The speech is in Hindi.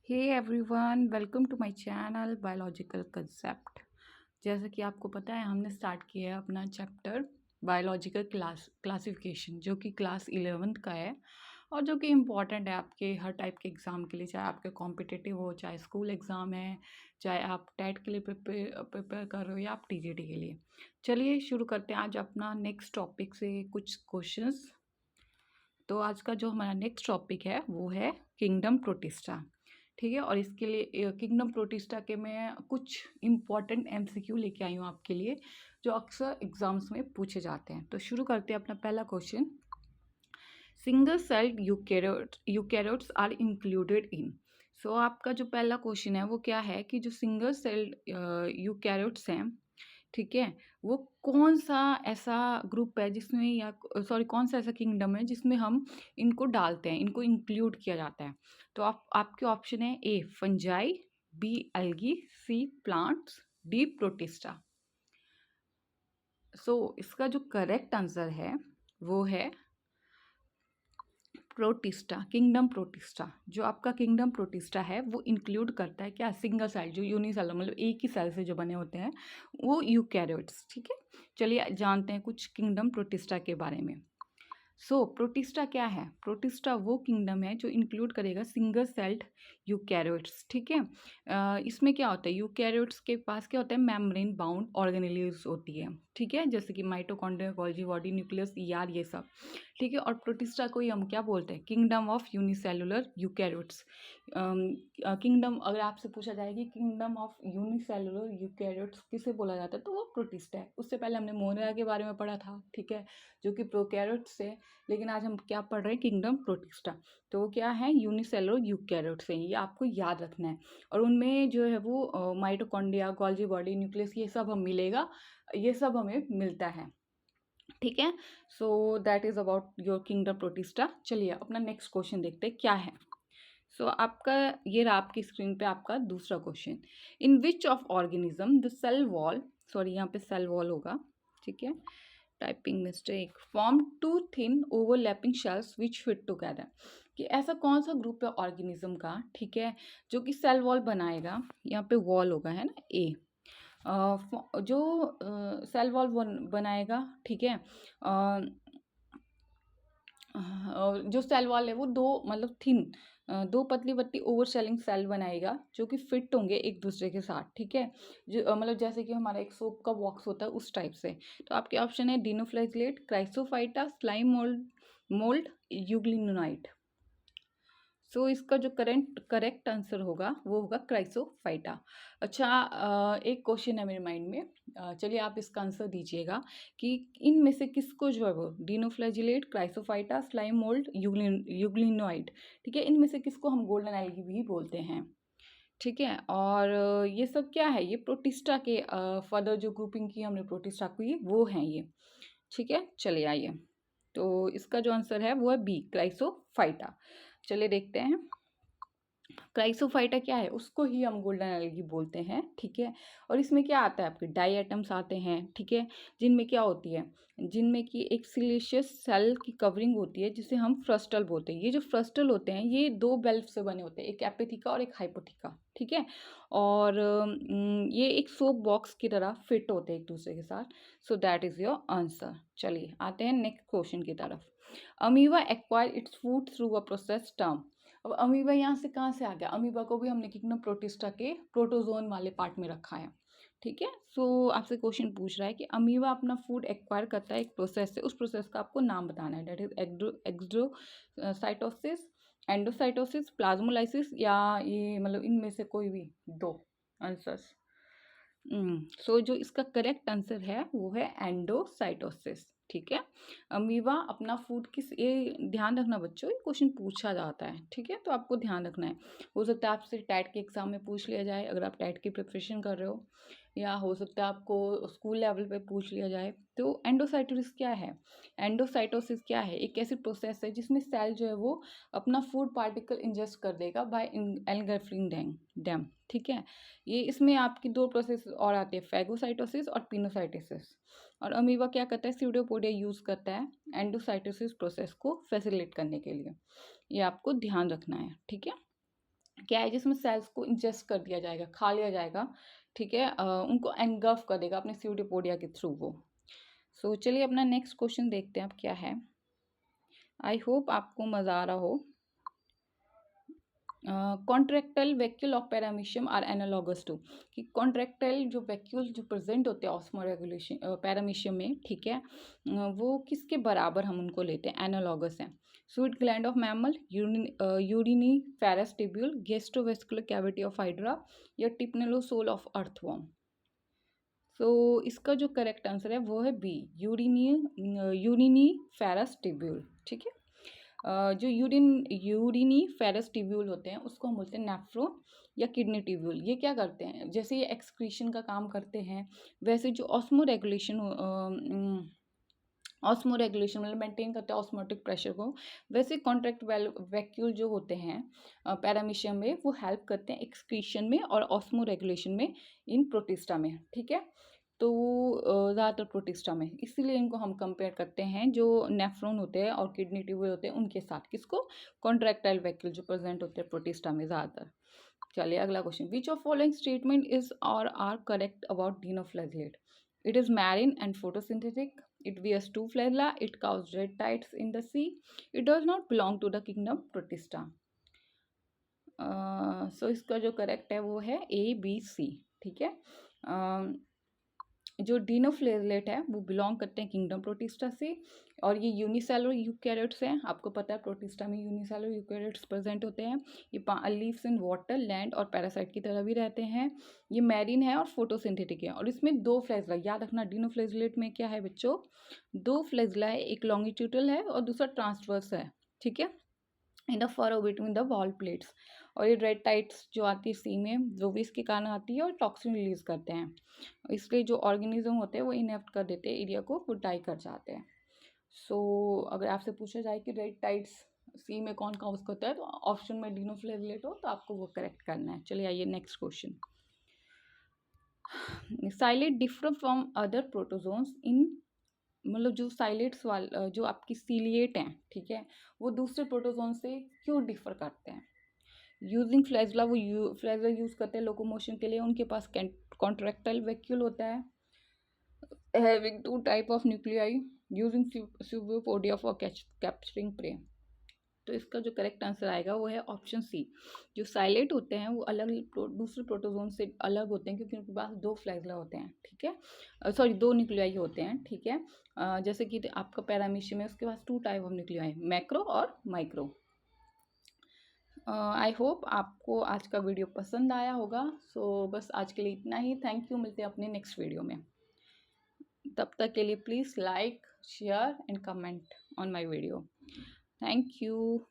Hey everyone, welcome to my channel biological concept. जैसा कि आपको पता है, हमने स्टार्ट किया है अपना चैप्टर बायोलॉजिकल क्लासिफिकेशन, जो कि क्लास 11th का है और जो कि इम्पॉर्टेंट है आपके हर टाइप के एग्ज़ाम के लिए, चाहे आपके कॉम्पिटिटिव हो, चाहे स्कूल एग्ज़ाम है, चाहे आप टेट के लिए प्रिपेयर कर रहे हो या आप टीजीटी के लिए। चलिए शुरू करते हैं आज अपना नेक्स्ट टॉपिक से कुछ क्वेश्चंस। तो आज का जो हमारा नेक्स्ट टॉपिक है वो है किंगडम प्रोटिस्टा। ठीक है, और इसके लिए किंगडम प्रोटिस्टा के मैं कुछ इम्पॉर्टेंट एमसीक्यू लेके आई हूँ आपके लिए, जो अक्सर एग्जाम्स में पूछे जाते हैं। तो शुरू करते हैं अपना पहला question. Single celled eukaryotes are included in. So आपका जो पहला क्वेश्चन है वो क्या है कि जो सिंगल सेल्ड यूकैरियोट्स हैं, ठीक है, वो कौन सा ऐसा ग्रुप है जिसमें, या सॉरी, कौन सा ऐसा किंगडम है जिसमें हम इनको डालते हैं, इनको इंक्लूड किया जाता है। तो आपके ऑप्शन है ए फंजाई, बी एल्गी, सी प्लांट्स, डी प्रोटिस्टा। सो इसका जो करेक्ट आंसर है वो है प्रोटिस्टा, किंगडम प्रोटिस्टा। जो आपका किंगडम प्रोटिस्टा है वो इंक्लूड करता है क्या, सिंगल सेल, जो यूनिसेलुलर मतलब एक ही सेल से जो बने होते हैं वो यूकैरियोट्स। ठीक है, चलिए जानते हैं कुछ किंगडम प्रोटिस्टा के बारे में। प्रोटिस्टा क्या है? प्रोटिस्टा वो किंगडम है जो इंक्लूड करेगा सिंगल सेल्ड यूकैरियोट्स। ठीक है, इसमें क्या होता है, यूकैरियोट्स के पास क्या होता है, मेम्ब्रेन बाउंड ऑर्गेनेल्स होती है। ठीक है, जैसे कि mitochondria, Golgi body, nucleus, ER, ये सब। ठीक है, और प्रोटिस्टा को ही हम क्या बोलते हैं, kingdom of unicellular eukaryotes. Kingdom, अगर आपसे पूछा जाए कि किंगडम ऑफ यूनिसेलुलर यूकैरियोट्स किसे बोला जाता है, तो वो प्रोटिस्टा है। उससे पहले हमने मोनेरा के बारे में पढ़ा था, ठीक है, जो कि प्रोकैरियोट्स है। लेकिन आज हम क्या पढ़ रहे हैं, किंगडम प्रोटिस्टा। तो वो क्या है, यूनिसेलुलर यूकैरियोट्स हैं, ये आपको याद रखना है। और उनमें जो है वो माइटोकॉन्ड्रिया, गोल्गी बॉडी, न्यूक्लियस, ये सब हम मिलेगा, ये सब हमें मिलता है। ठीक है, so that is about your kingdom protista. चलिए अपना नेक्स्ट क्वेश्चन देखते हैं क्या है। आपका ये रहा आपकी स्क्रीन पे आपका दूसरा question. In which of organism the cell wall, sorry यहाँ पे सेल वॉल होगा, ठीक है, typing mistake, form to thin overlapping shells which fit together. कि ऐसा कौन सा ग्रुप है ऑर्गेनिज्म का, ठीक है, जो कि सेल वॉल बनाएगा, यहाँ पे वॉल होगा, है ना, ए, जो सेल वॉल बनाएगा, ठीक है, जो सेल वॉल है वो दो, मतलब थिन, दो पतली पतली ओवर सेलिंग सेल बनाएगा जो कि फिट होंगे एक दूसरे के साथ। ठीक है, जो मतलब जैसे कि हमारा एक सोप का बॉक्स होता है उस टाइप से। तो आपके ऑप्शन है डिनोफ्लैजिलेट, क्राइसोफाइटा, स्लाइम मोल्ड, मोल्ड, यूग्लिनोनाइट। इसका जो करेक्ट आंसर होगा वो होगा क्राइसोफाइटा। अच्छा, एक क्वेश्चन है मेरे माइंड में, चलिए आप इसका आंसर दीजिएगा कि इनमें से किसको जो है वो डिनोफ्लैजिलेट, क्राइसोफाइटा, स्लाइम मोल्ड, यूग्लिनोइड, ठीक है, इनमें से किसको हम गोल्डन एल्गी भी बोलते हैं। ठीक है, और ये सब क्या है, ये प्रोटिस्टा के फर्दर जो ग्रुपिंग की हमने प्रोटिस्टा की वो हैं ये। ठीक है, चलिए आइए, तो इसका जो आंसर है वो है बी, क्राइसोफाइटा। चलिए देखते हैं, क्राइसोफाइटा क्या है, उसको ही हम गोल्डन एल्गी बोलते हैं। ठीक है, और इसमें क्या आता है, आपके डाई एटम्स आते हैं, ठीक है, जिनमें क्या होती है, जिनमें कि एक सिलिशियस सेल की कवरिंग होती है जिसे हम फ्रस्टल बोलते हैं। ये जो फ्रस्टल होते हैं ये दो बेल्ट से बने होते हैं, एक एपिथिका और एक हाइपोथिका। ठीक है, और ये एक सोप बॉक्स की तरह फिट होते हैं एक दूसरे के साथ। That is your answer. चलिए आते हैं नेक्स्ट क्वेश्चन की तरफ। Amoeba acquire its food through a process term. अब अमीबा यहाँ से कहाँ से आ गया, अमीबा को भी हमने किंगडम प्रोटिस्टा के प्रोटोजोन वाले पार्ट में रखा है। ठीक है, आपसे क्वेश्चन पूछ रहा है कि अमीबा अपना फूड एक्वायर करता है एक प्रोसेस से, उस प्रोसेस का आपको नाम बताना है। That is exocytosis, endocytosis, plasmolysis, या ये मतलब इनमें से कोई भी दो आंसर्स। जो इसका करेक्ट आंसर है वो है एंडोसाइटोसिस। ठीक है, अमीबा अपना फूड किस, ये ध्यान रखना बच्चों, ये क्वेश्चन पूछा जाता है। ठीक है, तो आपको ध्यान रखना है। हो सकता है आपसे टैट के एग्जाम में पूछ लिया जाए अगर आप टैट की प्रिपरेशन कर रहे हो, या हो सकता है आपको स्कूल लेवल पे पूछ लिया जाए। तो एंडोसाइटोसिस क्या है, एंडोसाइटोसिस क्या है, एक ऐसी प्रोसेस है जिसमें सेल जो है वो अपना फूड पार्टिकल इंजेस्ट कर देगा बाय एल्गरफ्रिन डैम। ठीक है, ये इसमें आपकी दो प्रोसेस और आती है, फैगोसाइटोसिस और पिनोसाइटोसिस। और अमीबा क्या करता है, स्यूडोपोडिया यूज़ करता है एंडोसाइटोसिस प्रोसेस को फैसिलिटेट करने के लिए। ये आपको ध्यान रखना है। ठीक है, क्या है जिसमें सेल्स को इंजेस्ट कर दिया जाएगा, खा लिया जाएगा, ठीक है, उनको एंगल्फ कर देगा अपने स्यूडोपोडिया के थ्रू वो। सो चलिए अपना नेक्स्ट क्वेश्चन देखते हैं अब क्या है। आई होप आपको मज़ा आ रहा हो। Contractile vacuole of paramecium are analogous to, कि कॉन्ट्रेक्टाइल जो वैक्यूल जो प्रेजेंट होते हैं ऑस्मोरेगुलेशन पैरामीशियम में, ठीक है, वो किसके बराबर हम उनको लेते हैं, एनालॉगस हैं। Sweat gland of mammal, uriniferous tubule, gastrovascular cavity of hydra, या टिप्नेलोसोल ऑफ अर्थवर्म। सो इसका जो करेक्ट आंसर है वो है बी, यूरिनी फेरस टिब्यूल, ठीक है। जो यूरिनी फेरस ट्यूब्यूल होते हैं उसको हम बोलते हैं नेफ्रॉन या किडनी ट्यूब्यूल। ये क्या करते हैं, जैसे ये एक्सक्रीशन का काम करते हैं, वैसे जो ऑस्मो रेगुलेशन मतलब मेंटेन करते हैं ऑस्मोटिक प्रेशर को, वैसे कॉन्ट्रैक्ट वैक्यूल जो होते हैं पैरामीशियम में, वो हेल्प करते हैं एक्सक्रीशन में और ऑस्मो रेगुलेशन में इन प्रोटिस्टा में, ठीक है। तो ज़्यादातर प्रोटिस्टा में, इसीलिए इनको हम कंपेयर करते हैं जो नेफ्रॉन होते हैं और किडनी ट्यूब्यूल होते हैं उनके साथ, किसको, कॉन्ट्रैक्टाइल वैक्यूल जो प्रेजेंट होते हैं प्रोटिस्टा में ज़्यादातर। चलिए अगला question, which of following statement is और are correct about dinoflagellate? It is marine and photosynthetic. It wears two flagella. It causes red tides in the sea. It does not belong to the kingdom Protista. सो इसका जो करेक्ट है वो है ए बी सी, ठीक है। जो डिनोफ्लेजेलेट है वो बिलोंग करते हैं किंगडम प्रोटिस्टा से, और ये यूनिसेलुलर यूकैरियोट्स हैं। आपको पता है प्रोटिस्टा में यूनिसेलुलर यूकैरियोट्स प्रेजेंट होते हैं। ये लीव्स इन वाटर, लैंड और पैरासाइट की तरह भी रहते हैं। ये मैरीन है और फोटोसिंथेटिक है, और इसमें दो फ्लैजला, याद रखना डिनोफ्लेजेलेट में क्या है बच्चों, दो फ्लैजला है, एक लॉन्गिट्यूडल है और दूसरा ट्रांसवर्स है, ठीक है, in the furrow between the wall plates. और ये रेड टाइड्स जो आती है सी में, वो भी इसके कारण आती है और टॉक्सिन रिलीज करते हैं, इसलिए जो ऑर्गेनिज्म होते हैं वो इनेक्ट कर देते हैं एरिया को, वो डाई कर जाते हैं। सो अगर आपसे पूछा जाए कि रेड टाइड्स सी में कौन कॉज करता है, तो ऑप्शन में डिनोफ्लेजेलेट हो तो आपको वो करेक्ट करना है। चलिए आइए next question, ciliate differ from other protozoans in, मतलब जो साइलेट्स वाले जो आपकी सीलिएट हैं, ठीक है, वो दूसरे प्रोटोजोन से क्यों डिफर करते हैं। यूजिंग फ्लैजला, वो फ्लैजला यूज करते हैं लोकोमोशन के लिए, उनके पास कॉन्ट्रैक्टाइल वैक्यूल होता है, having two type of nuclei, using pseudopodia for capturing prey. तो इसका जो करेक्ट आंसर आएगा वो है ऑप्शन सी, जो साइलेट होते हैं वो अलग दूसरे प्रोटोजोन से अलग होते हैं क्योंकि उनके पास दो फ्लैजला होते हैं, ठीक है, सॉरी दो न्यूक्लियाई होते हैं, ठीक है। जैसे कि आपका पैरामीशियम है उसके पास two type of nuclei, macro और माइक्रो। आई होप आपको आज का वीडियो पसंद आया होगा। सो बस आज के लिए इतना ही, थैंक यू, मिलते हैं अपने नेक्स्ट वीडियो में। तब तक के लिए please like, share and comment on my video. Thank you.